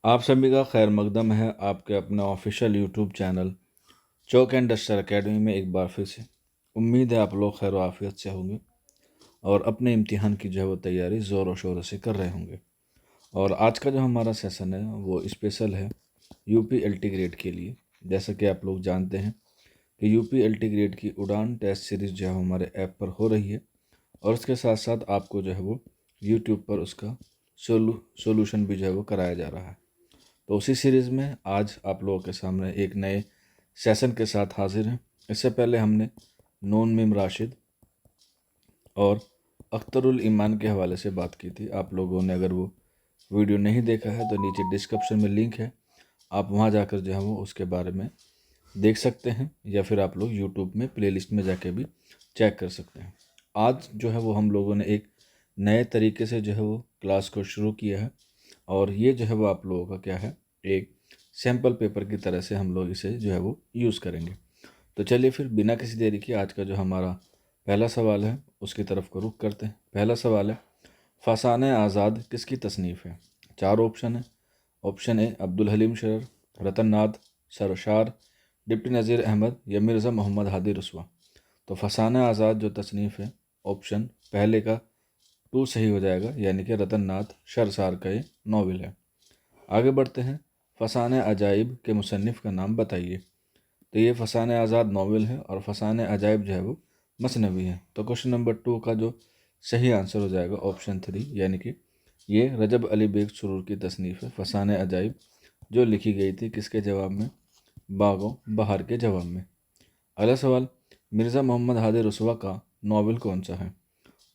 आप सभी का खैर मकदम है आपके अपने official YouTube channel chalk and duster academy में एक बार फिर से। उम्मीद है आप लोग खैर आफियत से होंगे और अपने इम्तिहान की जो है वो तैयारी ज़ोरों शोरों से कर रहे होंगे। और आज का जो हमारा सेशन है वो स्पेशल है यूपी एलटी ग्रेड के लिए। जैसा कि आप लोग जानते हैं कि यूपी एलटी ग्रेड की उड़ान टेस्ट सीरीज़ जो है वो हमारे ऐप पर हो रही है और उसके साथ साथ आपको जो है वो यूट्यूब पर उसका सोल्यूशन भी जो है वो कराया जा रहा है। तो उसी सीरीज़ में आज आप लोगों के सामने एक नए सेशन के साथ हाजिर हैं। इससे पहले हमने नून मीम राशिद और अख्तरुल ईमान के हवाले से बात की थी। आप लोगों ने अगर वो वीडियो नहीं देखा है तो नीचे डिस्क्रिप्शन में लिंक है, आप वहाँ जाकर जो है वो उसके बारे में देख सकते हैं या फिर आप लोग यूट्यूब में प्लेलिस्ट में जाके भी चेक कर सकते हैं। आज जो है वो हम लोगों ने एक नए तरीके से जो है वो क्लास को शुरू किया है और ये जो है वो आप लोगों का क्या है, एक सैम्पल पेपर की तरह से हम लोग इसे जो है वो यूज़ करेंगे। तो चलिए फिर बिना किसी देरी के आज का जो हमारा पहला सवाल है उसकी तरफ को रुख करते हैं। पहला सवाल है, फसान आज़ाद किसकी तसनीफ़ है? चार ऑप्शन है। Option A Abdul Halim Sharar, Ratan Nath, Sarshar, deputy Nazir Ahmad या मिर्ज़ा मोहम्मद हादी रसवा। तो फसान आज़ाद जो तसनीफ़ है, ऑप्शन पहले का टू सही हो जाएगा, यानी कि रतन नाथ शरसार का ये नावल है। आगे बढ़ते हैं, फसान अजाइब के मुसन्निफ़ का नाम बताइए। तो ये फसान आज़ाद नावल है और फसान अजाइब जो है वो मसनवी है। तो क्वेश्चन नंबर टू का जो सही आंसर हो जाएगा ऑप्शन थ्री, यानी कि ये रजब अली बेग सुरूर की तसनीफ़ है फसान अजाइब, जो लिखी गई थी किसके जवाब में? बागों बहार के जवाब में। अगला सवाल, मिर्ज़ा मोहम्मद हादी रसवा का नावल कौन सा है?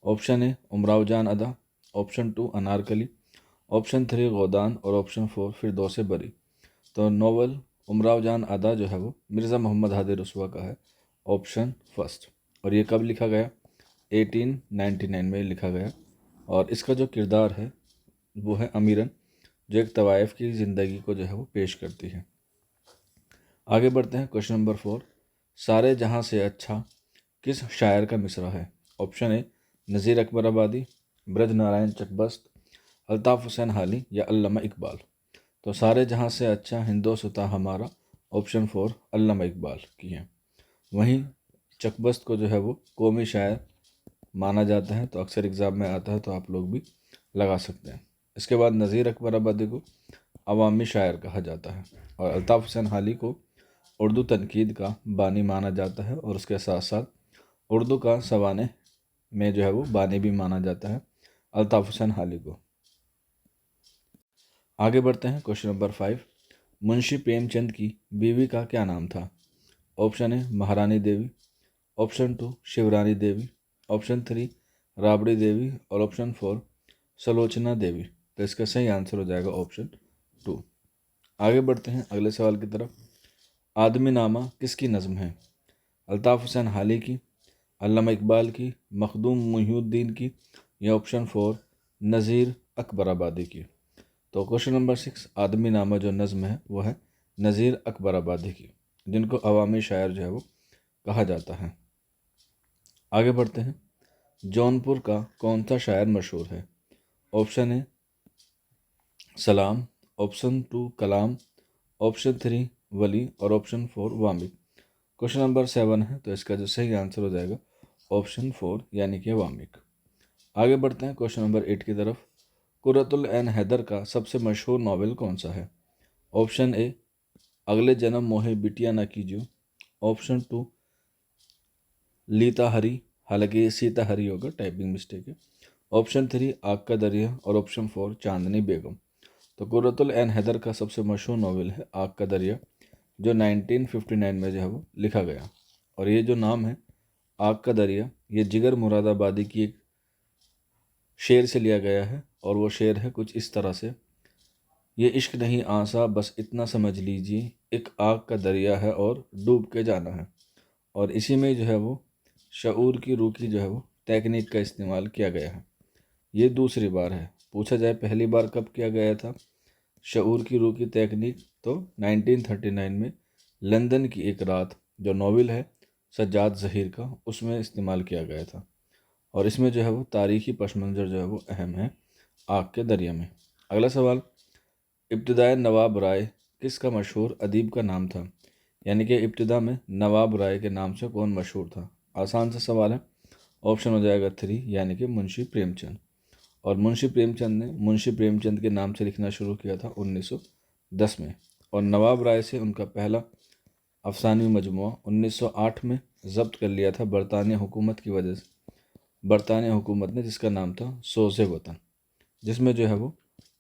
ऑप्शन ए Umrao Jaan Ada, option two Anarkali, option three Godaan और ऑप्शन फोर फिरदौस बरी। तो नावल उमराव जान अदा जो है वो मिर्ज़ा मोहम्मद हादी रसवा का है, ऑप्शन फर्स्ट। और ये कब लिखा गया? 1899 में लिखा गया। और इसका जो किरदार है वो है अमीरन, जो एक तवाइफ की ज़िंदगी को जो है वो पेश करती है। आगे बढ़ते हैं, क्वेश्चन नंबर फोर, सारे जहाँ से अच्छा किस शायर का मिसरा है? ऑप्शन ए नज़ीर अकबर आबादी, ब्रज नारायण चकबस्त, अल्ताफ़ हुसैन हाली या अल्लामा इकबाल। तो सारे जहाँ से अच्छा हिंदोसुता हमारा, ऑप्शन फोर अल्लामा इकबाल की है। वहीं चकबस्त को जो है वो कौमी शायर माना जाता है, तो अक्सर एग्ज़ाम में आता है, तो आप लोग भी लगा सकते हैं। इसके बाद नज़ीर अकबर आबादी को अवामी शायर कहा जाता है और अल्ताफ़ हुसैन हाली को उर्दू तनकीद का बानी माना जाता है और उसके साथ साथ उर्दू का सवाने में जो है वो बानी भी माना जाता है अल्ताफ़ हुसैन हाली को। आगे बढ़ते हैं, question number five, Munshi Premchand की बीवी का क्या नाम था? Option A Maharani Devi, option two Shivrani Devi, option three Rabri Devi और ऑप्शन फोर सलोचना देवी। तो इसका सही आंसर हो जाएगा ऑप्शन टू। आगे बढ़ते हैं अगले सवाल की तरफ। आदमी नामा किसकी नज़म है? अल्ताफ़ हुसैन हाली की, अल्लामा इकबाल की, मखदूम मुहिउद्दीन की या ऑप्शन फोर नज़ीर अकबर आबादी की। तो क्वेश्चन नंबर सिक्स, आदमी नामा जो नज़म है वो है नज़ीर अकबर आबादी की, जिनको अवामी शायर जो है वो कहा जाता है। आगे बढ़ते हैं, जौनपुर का कौन सा शायर मशहूर है? ऑप्शन ए सलाम, ऑप्शन टू कलाम, ऑप्शन थ्री वली और ऑप्शन फोर वामिक। क्वेश्चन नंबर सेवन है, तो इसका जो सही आंसर हो जाएगा ऑप्शन फोर, यानी कि वामिक। आगे बढ़ते हैं क्वेश्चन नंबर एट की तरफ। कुर्रतुल ऐन हैदर का सबसे मशहूर नावल कौन सा है? ऑप्शन ए अगले जन्म मोहे बिटिया ना कीजियो, ऑप्शन टू लीता हरी, हालांकि ये सीता हरी होगा, टाइपिंग मिस्टेक है, ऑप्शन थ्री आग का दरिया और ऑप्शन फोर चांदनी बेगम। तो कुर्रतुल ऐन हैदर का सबसे मशहूर नावल है आग का दरिया, जो 1959 में जो है वो लिखा गया। और ये जो नाम है आग का दरिया, ये जिगर मुरादाबादी की एक शेर से लिया गया है और वो शेर है कुछ इस तरह से, ये इश्क नहीं आसा बस इतना समझ लीजिए, एक आग का दरिया है और डूब के जाना है। और इसी में जो है वो शऊर की रूह की जो है वो टेक्निक का इस्तेमाल किया गया है। ये दूसरी बार है। पूछा जाए पहली बार कब किया गया था शऊर की रूह की टेक्निक, तो 1939 में लंदन की एक रात जो नावल है सज्जाद ज़हीर का, उसमें इस्तेमाल किया गया था। और इसमें जो है वो तारीखी पस मंज़र जो है वो अहम है आग के दरिया में। अगला सवाल, इब्तिदाई नवाब राय किसका मशहूर अदीब का नाम था? यानी कि इब्तिदा में नवाब राय के नाम से कौन मशहूर था? आसान सा सवाल है। ऑप्शन हो जाएगा 3 यानी कि मुंशी प्रेमचंद। और मुंशी प्रेमचंद ने मुंशी प्रेमचंद के नाम से लिखना शुरू किया था 1910 में। और नवाब राय से उनका पहला अफसानवी मजमुआ 1908 में जब्त कर लिया था बरतानिया हुकूमत की वजह से। बरतानिया हुकूमत ने, जिसका नाम था सोज़े वतन, जिसमें जो है वो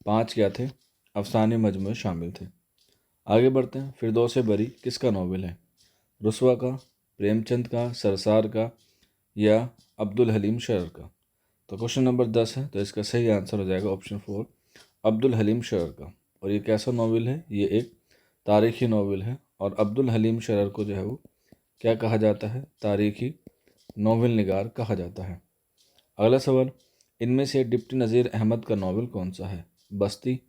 5 क्या थे, अफसाने मजमूए शामिल थे। आगे बढ़ते हैं। फिरदौस बरी किसका नावल है? रुस्वा का, प्रेमचंद का, सरसार का या अब्दुल हलीम शरर का? तो क्वेश्चन नंबर 10 है, तो इसका सही आंसर हो जाएगा ऑप्शन 4 अब्दुल हलीम शरर का। और ये कैसा नावल है? ये एक तारीखी नावल है। और अब्दुल हलीम शरर को जो है वो क्या कहा जाता है? तारीखी नावल निगार कहा जाता है। अगला सवाल, इनमें से डिप्टी नज़ीर अहमद का नावल कौन सा है? बस्ती,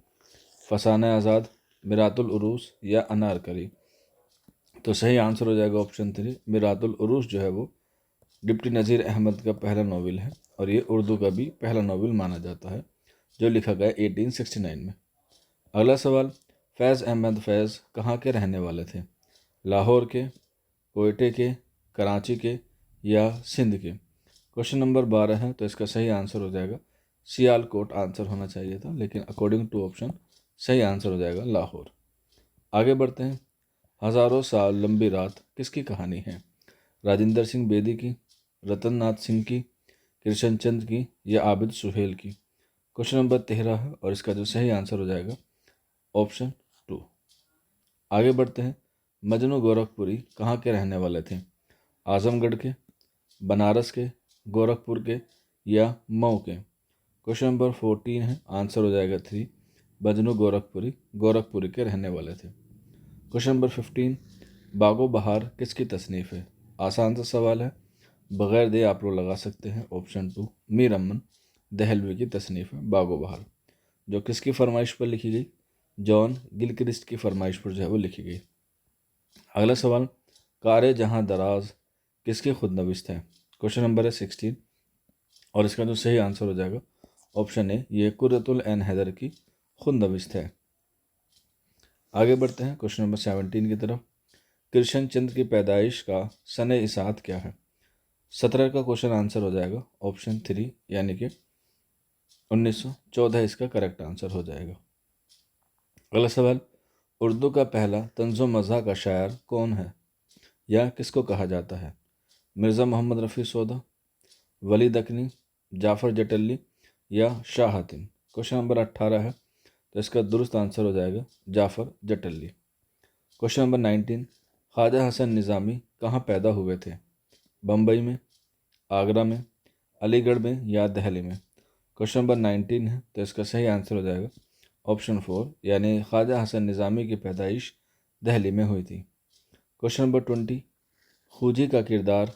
फसाना आज़ाद, मिरातुल उरूस या अनारकली? तो सही आंसर हो जाएगा ऑप्शन 3 मिरातुल उरूस जो है वो डिप्टी नज़ीर अहमद का पहला नावल है। और ये उर्दू का भी पहला नावल माना जाता है जो लिखा गया 1869 में। अगला सवाल, फैज़ अहमद फैज़ कहाँ के रहने वाले थे? लाहौर के, कोयटे के, कराची के या सिंध के? क्वेश्चन नंबर 12 है, तो इसका सही आंसर हो जाएगा सियालकोट आंसर होना चाहिए था, लेकिन अकॉर्डिंग टू ऑप्शन सही आंसर हो जाएगा लाहौर। आगे बढ़ते हैं। हज़ारों साल लंबी रात किसकी कहानी है? राजेंद्र सिंह बेदी की, रतन नाथ सिंह की, कृष्णचंद की या आबिद सुहेल की? क्वेश्चन नंबर 13 है और इसका जो सही आंसर हो जाएगा ऑप्शन 2। आगे बढ़ते हैं। मजनू गोरखपुरी कहाँ के रहने वाले थे? आजमगढ़ के, बनारस के, गोरखपुर के या मऊ के? क्वेश्चन नंबर 14 है, आंसर हो जाएगा 3 मजनू गोरखपुरी गोरखपुरी के रहने वाले थे। क्वेश्चन नंबर 15, बागो बहार किसकी तसनीफ़ है? आसान सा सवाल है, बगैर दे आप लोग लगा सकते हैं। ऑप्शन 2 मीर अमन दहलवी की तसनीफ़ है बागो बहार, जो किसकी फरमाइश पर लिखी गई? जॉन गिलक्रिस्ट की फरमाइश पर जो है वो लिखी गई। अगला सवाल, कारे जहाँ दराज किसकी खुद नविश्त है? क्वेश्चन नंबर है 16 और इसका जो सही आंसर हो जाएगा ऑप्शन ए, ये कुर्रतुल एन हैदर की खुद नविश्त है। आगे बढ़ते हैं क्वेश्चन नंबर 17 की तरफ। कृष्णचंद्र की पैदाइश का सने इसात क्या है? 17 का क्वेश्चन आंसर हो जाएगा ऑप्शन 3 यानी कि 1914 इसका करेक्ट आंसर हो जाएगा। अगला सवाल, उर्दू का पहला तंज़ो मज़ा का शायर कौन है या किसको कहा जाता है? मिर्ज़ा मोहम्मद रफ़ी सौदा, वली दकनी, जाफ़र जटली या शाह हातिम? क्वेश्चन नंबर 18 है, तो इसका दुरुस्त आंसर हो जाएगा जाफ़र जटली। क्वेश्चन नंबर 19, ख्वाजा हसन निज़ामी कहाँ पैदा हुए थे? बम्बई में, आगरा में, अलीगढ़ में या दिल्ली में? क्वेश्चन नंबर 19 है, तो इसका सही आंसर हो जाएगा ऑप्शन 4 यानी ख्वाजा हसन निज़ामी की पैदाइश दिल्ली में हुई थी। क्वेश्चन नंबर 20, खूजी का किरदार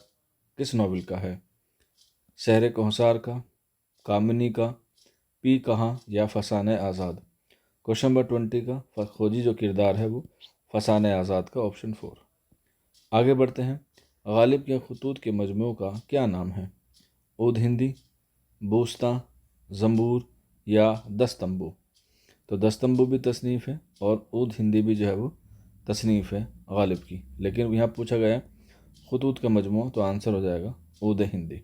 किस नावल का है? शहर कोहसार का, कामिनी का, पी कहाँ या फसाने आज़ाद? क्वेश्चन नंबर 20 का खोजी जो किरदार है वो फसाने आज़ाद का, ऑप्शन 4। आगे बढ़ते हैं। गालिब के खतूत के मजमू का क्या नाम है? उद हिंदी, बूस्ता, ज़ंबूर या दस्तंबू? तो दस्तंबू भी तसनीफ़ है और उद हिंदी भी जो है वो तसनीफ़ है गालिब की, लेकिन यहाँ पूछा गया खतूत का मजमू, तो आंसर हो जाएगा उद हिंदी।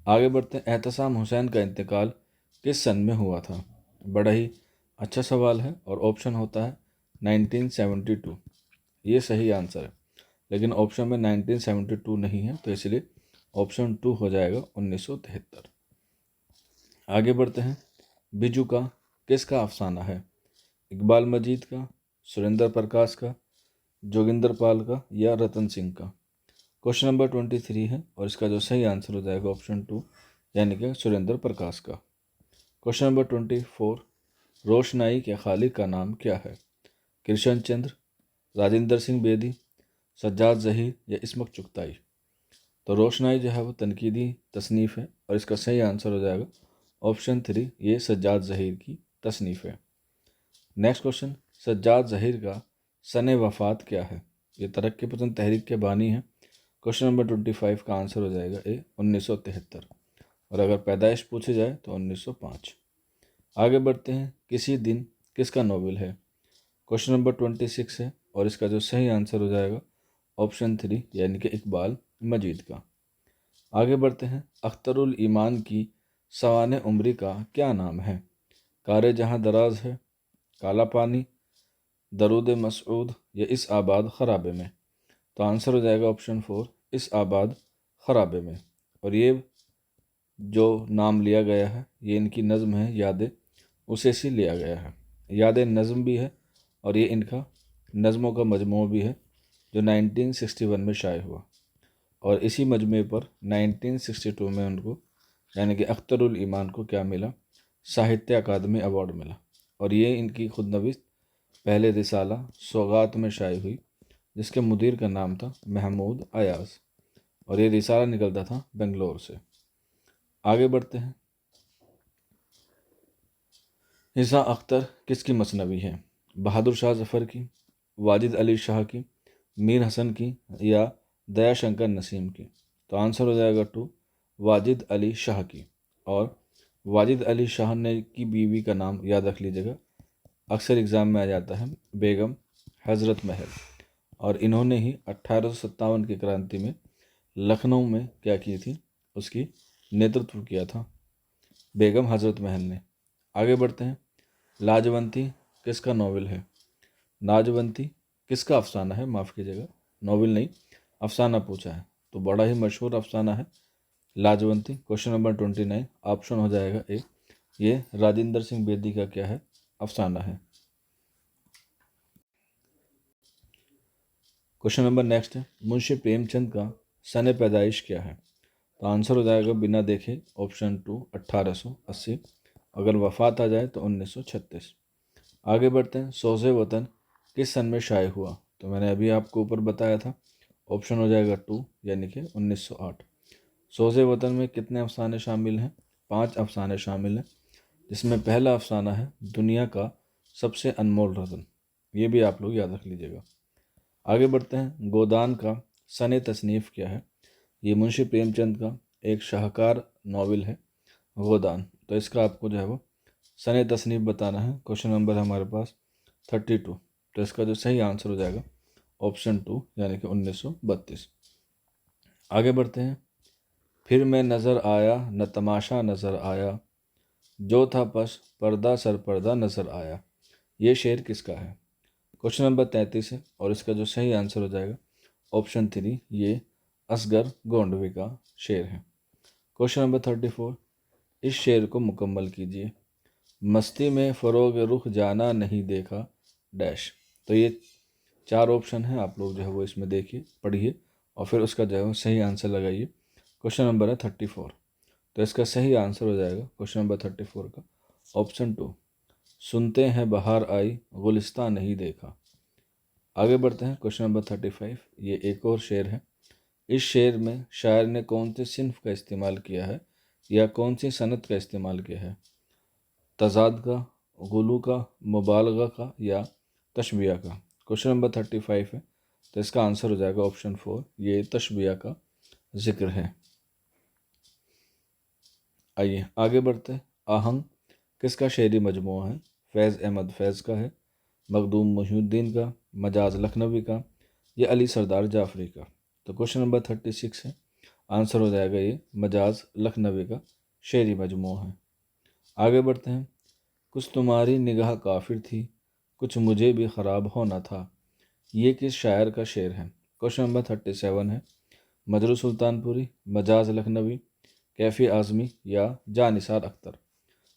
आगे बढ़ते हैं। एहतसाम हुसैन का इंतकाल किस सन में हुआ था? बड़ा ही अच्छा सवाल है और ऑप्शन होता है 1972, ये सही आंसर है, लेकिन ऑप्शन में 1972 नहीं है, तो इसलिए ऑप्शन 2 हो जाएगा 1973। आगे बढ़ते हैं। बिजू का किसका अफसाना है? इकबाल मजीद का, सुरेंद्र प्रकाश का, जोगिंदर पाल का या रतन सिंह का? क्वेश्चन नंबर 23 है और इसका जो सही आंसर हो जाएगा ऑप्शन 2 यानी कि सुरेंद्र प्रकाश का। क्वेश्चन नंबर 24, रोशनाई के खालिक का नाम क्या है? कृष्णचंद्र, राजेंद्र सिंह बेदी, सज्जाद ज़हीर या इस्मत चुगताई? तो रोशनाई जो है वो तनकीदी तसनीफ़ है और इसका सही आंसर हो जाएगा ऑप्शन 3, ये सज्जाद ज़हीर की तसनीफ़ है। नेक्स्ट क्वेश्चन, सज्जाद ज़हीर का सने वफ़ात क्या है? ये तरक्की पसंद तहरीक के बानी हैं। क्वेश्चन नंबर 25 का आंसर हो जाएगा ए 1973 और अगर पैदाइश पूछी जाए तो 1905। आगे बढ़ते हैं। किसी दिन किसका नॉवेल है? क्वेश्चन नंबर 26 है और इसका जो सही आंसर हो जाएगा ऑप्शन 3 यानी कि इकबाल मजीद का। आगे बढ़ते हैं। अख्तरुल ईमान की सवाने उम्री का क्या नाम है? कारे जहाँ दराज है, काला पानी, दरूद मसऊद या इस आबाद खराबे में। तो आंसर हो जाएगा ऑप्शन 4 इस आबाद खराबे में। और ये जो नाम लिया गया है ये इनकी नज़म है यादें उसे से लिया गया है। यादें नज़म भी है और ये इनका नज़मों का मजमू भी है जो 1961 में शाये हुआ। और इसी मजमे पर 1962 में उनको यानी कि अख्तरुल ईमान को क्या मिला? साहित्य अकादमी अवार्ड मिला। और ये इनकी खुदनवीस पहले रिसाला सौगात में शाये हुई जिसके मुदीर का नाम था महमूद अयाज और ये रिसाला निकलता था बेंगलोर से। आगे बढ़ते हैं। हिसा अख्तर किसकी मसनवी है? बहादुर शाह जफ़र की, वाजिद अली शाह की, मीर हसन की या दया शंकर नसीम की। तो आंसर हो जाएगा 2 वाजिद अली शाह की। और वाजिद अली शाह ने की बीवी का नाम याद रख लीजिएगा, अक्सर एग्ज़ाम में आ जाता है, बेगम हज़रत महल। और इन्होंने ही 1857 की क्रांति में लखनऊ में क्या की थी, उसकी नेतृत्व किया था बेगम हज़रत महल ने। आगे बढ़ते हैं। लाजवंती किसका नॉवेल है? लाजवंती किसका अफसाना है? माफ़ कीजिएगा, नॉवेल नहीं अफसाना पूछा है, तो बड़ा ही मशहूर अफसाना है लाजवंती। क्वेश्चन नंबर 29 ऑप्शन हो जाएगा ए। ये राजेंद्र सिंह बेदी का क्या है? अफसाना है। क्वेश्चन नंबर नेक्स्ट है, मुंशी प्रेमचंद का सन पैदाइश क्या है? तो आंसर हो जाएगा बिना देखे ऑप्शन 2 1880। अगर वफात आ जाए तो 1936। आगे बढ़ते हैं। सोज़े वतन किस सन में शाये हुआ? तो मैंने अभी आपको ऊपर बताया था, ऑप्शन हो जाएगा 2 यानी कि 1908। सोज़े वतन में कितने अफसाने शामिल हैं? 5 अफसाने शामिल हैं, जिसमें पहला अफसाना है दुनिया का सबसे अनमोल रतन। ये भी आप लोग याद रख लीजिएगा। आगे बढ़ते हैं। गोदान का सन तसनीफ़ क्या है? ये मुंशी प्रेमचंद का एक शाहकार नावल है गोदान। तो इसका आपको जो है वो सन तसनीफ़ बताना है। क्वेश्चन नंबर हमारे पास 32। तो इसका जो सही आंसर हो जाएगा ऑप्शन 2 यानी कि 1932। आगे बढ़ते हैं। फिर मैं नज़र आया न तमाशा नज़र आया, जो था पस पर्दा सर पर्दा नज़र आया। ये शेर किसका है? क्वेश्चन नंबर 33 है और इसका जो सही आंसर हो जाएगा ऑप्शन 3, ये असगर गोंडवी का शेर है। क्वेश्चन नंबर 34, इस शेर को मुकम्मल कीजिए। मस्ती में फ़रोग रुख जाना नहीं देखा डैश। तो ये 4 ऑप्शन हैं, आप लोग जो है वो इसमें देखिए पढ़िए और फिर उसका जो है वो सही आंसर लगाइए। क्वेश्चन नंबर है 34। तो इसका सही आंसर हो जाएगा क्वेश्चन नंबर 34 का ऑप्शन 2, सुनते हैं बहार आई गुलिस्तान नहीं देखा। आगे बढ़ते हैं। क्वेश्चन नंबर 35, ये एक और शेर है। इस शेर में शायर ने कौन से सिन्फ का इस्तेमाल किया है या कौन सी सनत का इस्तेमाल किया है? तज़ाद का, गुलू का, मुबालगा का या तशबिया का। क्वेश्चन नंबर 35 है तो इसका आंसर हो जाएगा ऑप्शन 4, ये तशबिया का जिक्र है। आइए आगे बढ़ते हैं। आहंग किसका शेरी मजमूआ है? फैज़ अहमद फैज़ का है, मखदूम मुहिउद्दीन का, मजाज लखनवी का या अली सरदार जाफरी का। तो क्वेश्चन नंबर 36 है, आंसर हो जाएगा ये मजाज लखनवी का शेरी मजमूआ है। आगे बढ़ते हैं। कुछ तुम्हारी निगाह काफिर थी, कुछ मुझे भी ख़राब होना था, ये किस शायर का शेर है? क्वेश्चन नंबर 37 है, मजरू सुल्तानपुरी, मजाज लखनवी, कैफ़ी आज़मी या जानिसार अख्तर।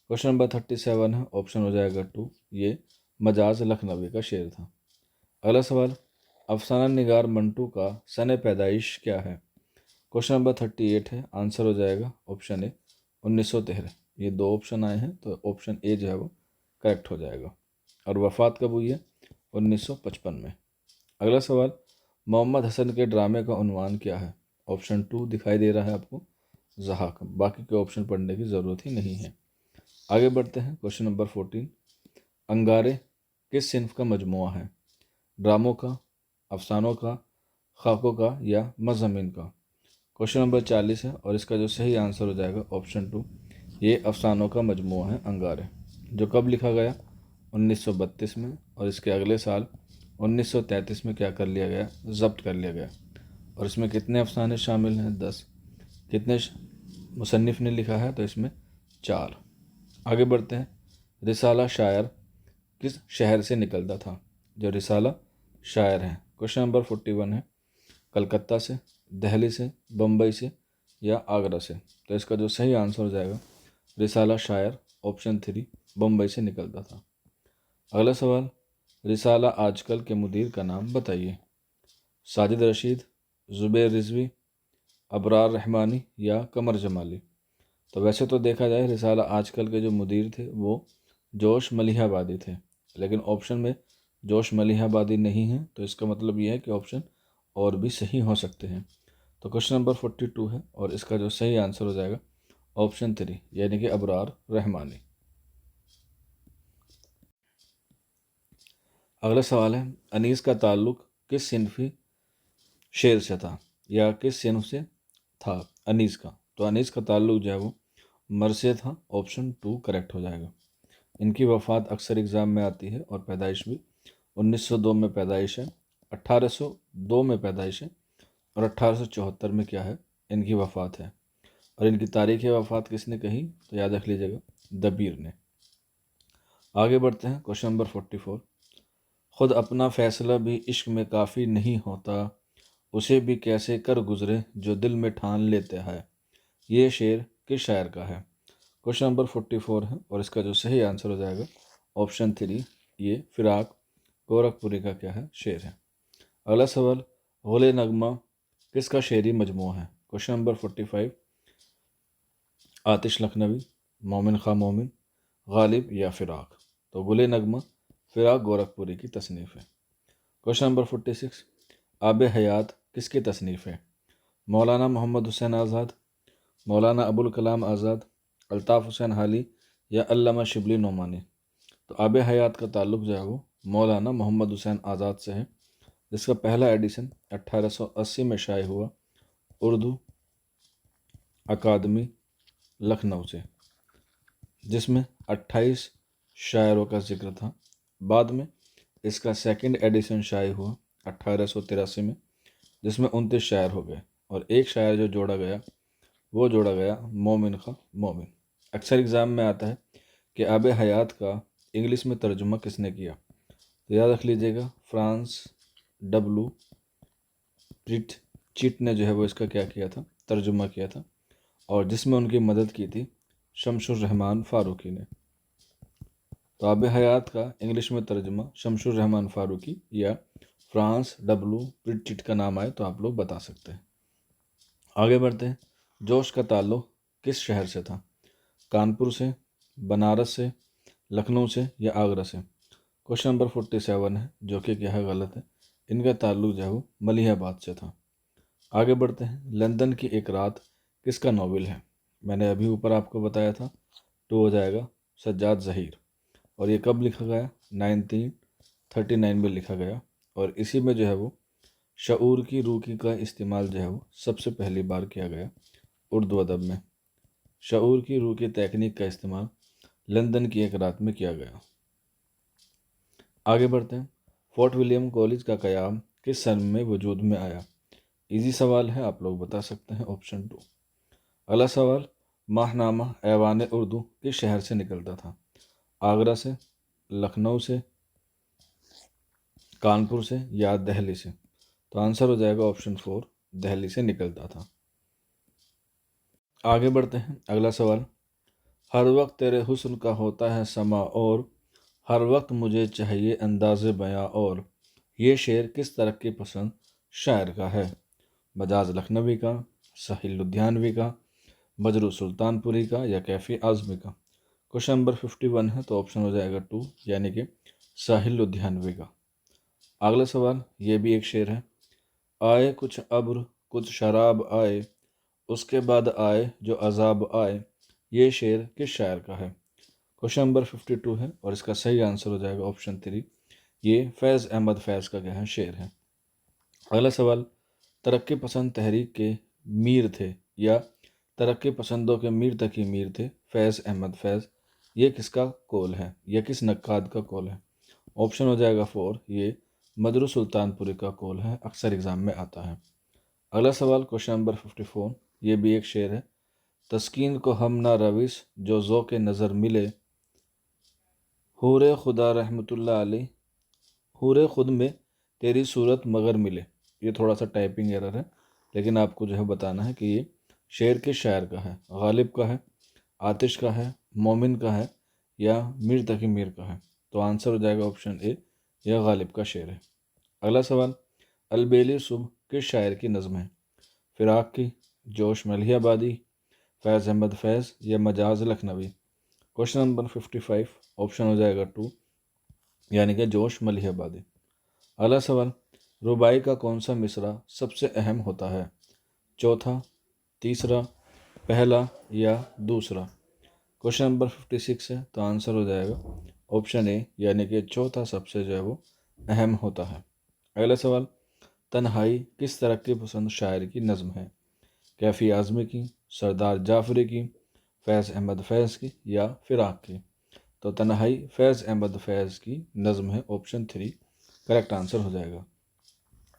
क्वेश्चन नंबर 37 है, ऑप्शन हो जाएगा 2, ये मजाज लखनवी का शेर था। अगला सवाल, अफसाना निगार मंटू का सन पैदाइश क्या है? क्वेश्चन नंबर 38 है, आंसर हो जाएगा ऑप्शन ए 1913। ये 2 ऑप्शन आए हैं तो ऑप्शन ए जो है वो करेक्ट हो जाएगा। और वफ़ात कब हुई है? 1955 में। अगला सवाल, मोहम्मद हसन के ड्रामे का उन्वान क्या है? ऑप्शन 2 दिखाई दे रहा है आपको, ज़हाक। बाकी के ऑप्शन पढ़ने की ज़रूरत ही नहीं है। आगे बढ़ते हैं। क्वेश्चन नंबर 14, अंगारे किस सिन्फ का मजमुआ है? ड्रामों का, अफसानों का, खाकों का या मज़ामीन का। क्वेश्चन नंबर 40 है और इसका जो सही आंसर हो जाएगा ऑप्शन 2, ये अफसानों का मजमूआ है अंगारे। जो कब लिखा गया? 1932 में, और इसके अगले साल 1933 में क्या कर लिया गया, ज़ब्त कर लिया गया। और इसमें कितने अफसाने शामिल हैं, 10। कितने मुसन्निफ़ ने लिखा है, तो इसमें 4। आगे बढ़ते हैं। रिसाला शायर किस शहर से निकलता था? जो रिसाला शायर है, क्वेश्चन नंबर 41 है, कलकत्ता से, दिल्ली से, बम्बई से या आगरा से? तो इसका जो सही आंसर हो जाएगा, रिसाला शायर ऑप्शन 3 बम्बई से निकलता था। अगला सवाल, रिसाला आजकल के मुदीर का नाम बताइए। साजिद रशीद, ज़ुबैर रिजवी, अबरार रहमानी या कमर जमाली? तो वैसे तो देखा जाए रिसाला आजकल के जो मुदीर थे वो जोश मलिहाबादी थे, लेकिन ऑप्शन में जोश मलिहाबादी नहीं है, तो इसका मतलब ये है कि ऑप्शन और भी सही हो सकते हैं। तो क्वेश्चन नंबर 42 है और इसका जो सही आंसर हो जाएगा ऑप्शन 3 यानी कि अबरार रहमानी। अगला सवाल है, अनीस का ताल्लुक किस सिनफी शेर से था या किस सिनफ से था अनीस का? तो अनीस का ताल्लुक जो है वो मर से था, ऑप्शन 2 करेक्ट हो जाएगा। इनकी वफ़ात अक्सर एग्ज़ाम में आती है और पैदाइश भी 1902 में पैदाइश है, 1802 में पैदाइश है और 1874 में क्या है, इनकी वफ़ात है। और इनकी तारीख़ वफ़ात किसने कही, तो याद रख लीजिएगा, दबीर ने। आगे बढ़ते हैं, क्वेश्चन नंबर 44, ख़ुद अपना फ़ैसला भी इश्क में काफ़ी नहीं होता, उसे भी कैसे कर गुज़रे जो दिल में ठान लेते हैं? ये शेर किस शायर का है? क्वेश्चन नंबर 44 है और इसका जो सही आंसर हो जाएगा ऑप्शन 3, ये फ़िराक गोरखपुरी का क्या है, शेर है। अगला सवाल, गुल नगमा किसका शेरी मजमू है? क्वेश्चन नंबर 45, आतिश लखनवी, मोमिन खां मोमिन, गालिब या फ़िराक? तो गुल नगमा फ़िराक गोरखपुरी की तसनीफ़ है। क्वेश्चन नंबर 46, आब हयात किसकी तसनीफ़ है? मौलाना मोहम्मद हुसैन आज़ाद, मौलाना अबुल कलाम आज़ाद, अल्ताफ़ हुसैन हाली या अल्लामा शिबली नोमानी? तो आब हयात का ताल्लुक़ जो है वो मौलाना मोहम्मद हुसैन आज़ाद से है, जिसका पहला एडिशन 1880 में शाये हुआ उर्दू अकादमी लखनऊ से, जिसमें 28 शायरों का जिक्र था। बाद में इसका सेकंड एडिशन शाये हुआ 1883 में, जिसमें 29 शायर हो गए और एक शायर जो जोड़ा गया वो जोड़ा गया मोमिन खां मोमिन। अक्सर एग्ज़ाम में आता है कि आब हयात का इंग्लिश में तर्जुमा किसने किया? तो याद रख लीजिएगा, फ्रांस डब्लू प्रिट चिट ने जो है वो इसका क्या किया था, तर्जुमा किया था, और जिसमें उनकी मदद की थी शमशुर रहमान फ़ारूकी ने। तो आब हयात का इंग्लिश में तर्जुमा शमशुर रहमान फ़ारूकी या फ्रांस डब्लू प्रिट चिट का नाम आए तो आप लोग बता सकते हैं। आगे बढ़ते हैं, जोश का ताल्लुक़ किस शहर से था? कानपुर से, बनारस से, लखनऊ से या आगरा से? क्वेश्चन नंबर 47 है जो कि क्या है, गलत है। इनका ताल्लुक़ जो है वो मलिहाबाद से था। आगे बढ़ते हैं, लंदन की एक रात किसका नॉवेल है? मैंने अभी ऊपर आपको बताया था, 2 हो जाएगा सज्जाद ज़हीर। और ये कब लिखा गया? 1939 में लिखा गया। और इसी में जो है वो शऊर की रूकी का इस्तेमाल जो है वो सबसे पहली बार किया गया उर्दू अदब में। शऊर की रूकी तकनीक का इस्तेमाल लंदन की एक रात में किया गया। आगे बढ़ते हैं, फोर्ट विलियम कॉलेज का क़याम किस सन में वजूद में आया? इजी सवाल है, आप लोग बता सकते हैं, ऑप्शन 2। अगला सवाल, माहनामा ऐवान उर्दू किस शहर से निकलता था? आगरा से, लखनऊ से, कानपुर से या दिल्ली से? तो आंसर हो जाएगा ऑप्शन 4, दिल्ली से निकलता था। आगे बढ़ते हैं, अगला सवाल, हर वक्त तेरे हुस्न का होता है समा और हर वक्त मुझे चाहिए अंदाज़े बयां और ये शेर किस तरक्की पसंद शायर का है? मजाज लखनवी का, साहिल लुधियानवी का, बजरू सुल्तानपुरी का या कैफ़ी आज़मी का? क्वेश्चन नंबर 51 है तो ऑप्शन हो जाएगा 2 यानी कि साहिल लुधियानवी का। अगला सवाल, ये भी एक शेर है, आए कुछ अब्र कुछ शराब आए उसके बाद आए जो अजाब आए, ये शेर किस शायर का है? क्वेश्चन नंबर 52 है और इसका सही आंसर हो जाएगा ऑप्शन 3, ये फैज़ अहमद फैज़ का क्या है, शेर है। अगला सवाल, तरक्की पसंद तहरीक के मीर थे या तरक्की पसंदों के मीर तक ही मीर थे फैज़ अहमद फैज़, ये किसका कौल है, यह किस नक्काद का कौल है? ऑप्शन हो जाएगा 4, ये मदरू सुल्तानपुरी का कौल है, अक्सर एग्ज़ाम में आता है। अगला सवाल क्वेश्चन नंबर 54, ये भी एक शेर है। तस्कीन को हम ना रविश जो ज़ौक़ नज़र मिले, हूरे खुदा रहमतुल्लाह अलैह, हूरे खुद में तेरी सूरत मगर मिले। ये थोड़ा सा टाइपिंग एरर है, लेकिन आपको जो है बताना है कि ये शेर के शायर का है, गालिब का है, आतिश का है, मोमिन का है या मीर तकी मीर का है। तो आंसर हो जाएगा ऑप्शन ए, यह गालिब का शेर है। अगला सवाल, अलबेली सुबह किस शायर की नज़म है? फिराक की, जोश मलिहाबादी, फैज़ अहमद फैज़ या Majaz Lakhnavi. Question number 55, option हो जाएगा 2, यानी कि जोश मलिहाबादी। अगला सवाल, रुबाई का कौन सा मिसरा सबसे अहम होता है? चौथा, तीसरा, पहला या दूसरा? क्वेश्चन नंबर 56 है, तो आंसर हो जाएगा ऑप्शन ए, यानी कि चौथा सबसे जो है वो अहम होता है। अगला सवाल, तन्हाई किस तरह की पसंद शायर की नज़म है? कैफ़ी आज़मी की, सरदार जाफरी की, फैज़ अहमद फैज़ की या फिराक की? तो तन्हाई फैज़ अहमद फैज़ की नज़म है, ऑप्शन 3 करेक्ट आंसर हो जाएगा।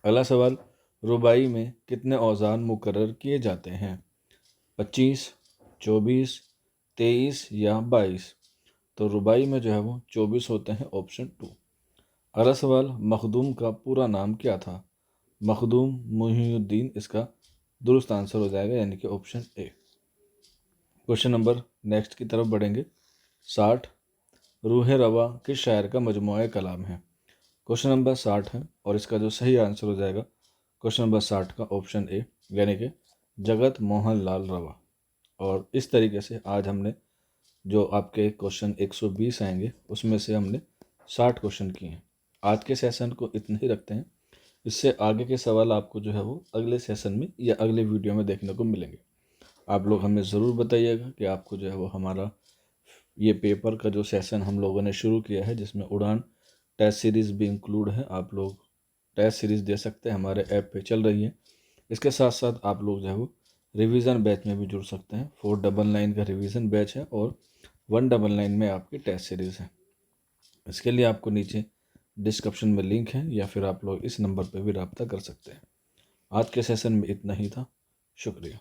अगला सवाल, रुबाई में कितने औज़ान मुकर्रर किए जाते हैं? 25, 24, 23 या 22? तो रुबाई में जो है वो 24 होते हैं, ऑप्शन 2। अगला सवाल, मखदूम का पूरा नाम क्या था? मखदूम मुहिउद्दीन इसका दुरुस्त आंसर हो जाएगा, यानी कि option A. Question number next की तरफ बढ़ेंगे। 60, रूह रवा किस शायर का मजमूआ कलाम है? क्वेश्चन नंबर 60 है और इसका जो सही आंसर हो जाएगा क्वेश्चन नंबर 60 का ऑप्शन ए, यानी कि जगत मोहन लाल रवा। और इस तरीके से आज हमने जो आपके क्वेश्चन 120 आएंगे उसमें से हमने 60 क्वेश्चन किए हैं। आज के सेशन को इतना ही रखते हैं, इससे आगे के सवाल आपको जो है वो अगले सेशन में या अगले वीडियो में देखने को मिलेंगे। आप लोग हमें ज़रूर बताइएगा कि आपको जो है वो हमारा ये पेपर का जो सेशन हम लोगों ने शुरू किया है, जिसमें उड़ान टेस्ट सीरीज़ भी इंक्लूड है, आप लोग टेस्ट सीरीज़ दे सकते हैं, हमारे ऐप पे चल रही है। इसके साथ साथ आप लोग जो है वो रिवीजन बैच में भी जुड़ सकते हैं। 499 का रिवीजन बैच है और 199 में आपकी टेस्ट सीरीज़ है। इसके लिए आपको नीचे डिस्क्रिप्शन में लिंक है या फिर आप लोग इस नंबर पर भी रब्ता कर सकते हैं। आज के सेशन में इतना ही था। शुक्रिया।